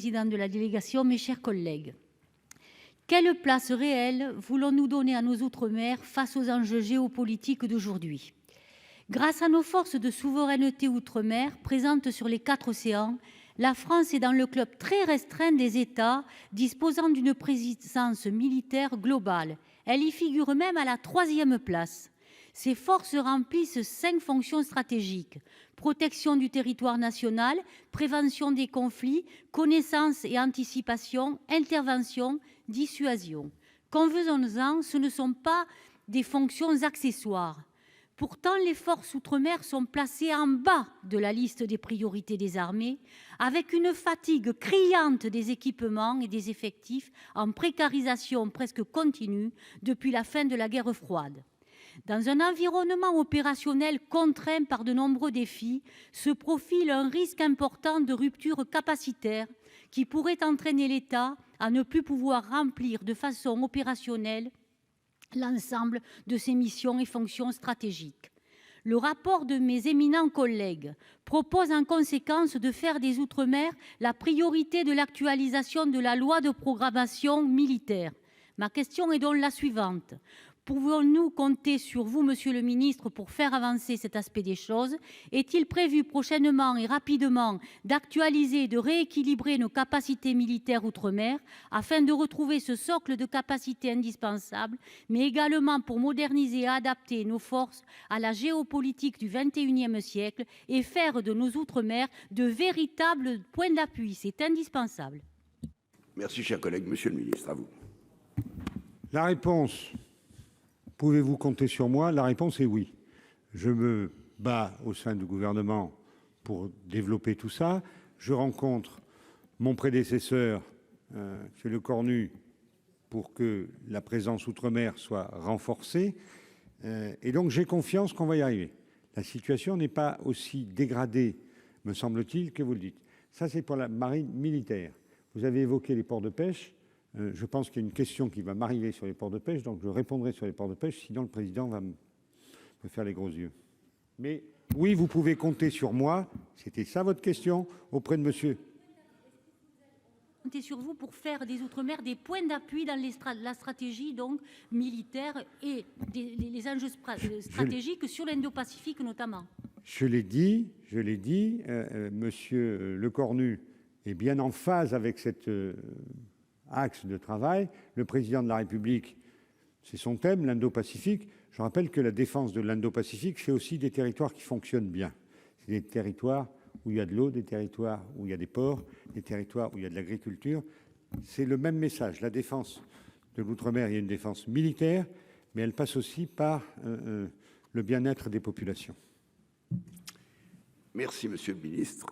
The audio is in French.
président de la délégation, mes chers collègues, quelle place réelle voulons-nous donner à nos outre-mer face aux enjeux géopolitiques d'aujourd'hui ? Grâce à nos forces de souveraineté outre-mer présentes sur les 4 océans, la France est dans le club très restreint des États disposant d'une présence militaire globale. Elle y figure même à la 3e place. Ces forces remplissent 5 fonctions stratégiques: protection du territoire national, prévention des conflits, connaissance et anticipation, intervention, dissuasion. Convenons-en, ce ne sont pas des fonctions accessoires. Pourtant, les forces outre-mer sont placées en bas de la liste des priorités des armées, avec une fatigue criante des équipements et des effectifs en précarisation presque continue depuis la fin de la guerre froide. Dans un environnement opérationnel contraint par de nombreux défis, se profile un risque important de rupture capacitaire qui pourrait entraîner l'État à ne plus pouvoir remplir de façon opérationnelle l'ensemble de ses missions et fonctions stratégiques. Le rapport de mes éminents collègues propose en conséquence de faire des Outre-mer la priorité de l'actualisation de la loi de programmation militaire. Ma question est donc la suivante. Pouvons-nous compter sur vous, Monsieur le Ministre, pour faire avancer cet aspect des choses ? Est-il prévu prochainement et rapidement d'actualiser et de rééquilibrer nos capacités militaires outre-mer afin de retrouver ce socle de capacités indispensables, mais également pour moderniser et adapter nos forces à la géopolitique du XXIe siècle et faire de nos outre-mer de véritables points d'appui ? C'est indispensable. Merci, cher collègue. Monsieur le ministre, à vous. La réponse: pouvez-vous compter sur moi? La réponse est oui. Je me bats au sein du gouvernement pour développer tout ça. Je rencontre mon prédécesseur, M. Lecornu, pour que la présence outre-mer soit renforcée. Et donc j'ai confiance qu'on va y arriver. La situation n'est pas aussi dégradée, me semble-t-il, que vous le dites. Ça, c'est pour la marine militaire. Vous avez évoqué les ports de pêche. Je pense qu'il y a une question qui va m'arriver sur les ports de pêche, donc je répondrai sur les ports de pêche, sinon le président va me faire les gros yeux. Mais oui, vous pouvez compter sur moi, c'était ça votre question, auprès de monsieur. Compter sur vous pour faire des Outre-mer des points d'appui dans la stratégie donc militaire et les enjeux stratégiques sur l'Indo-Pacifique notamment. Je l'ai dit, monsieur Lecornu est bien en phase avec cette axe de travail. Le président de la République, c'est son thème, l'Indo-Pacifique. Je rappelle que la défense de l'Indo-Pacifique, c'est aussi des territoires qui fonctionnent bien. C'est des territoires où il y a de l'eau, des territoires où il y a des ports, des territoires où il y a de l'agriculture. C'est le même message. La défense de l'outre-mer, il y a une défense militaire, mais elle passe aussi par le bien-être des populations. Merci, monsieur le ministre.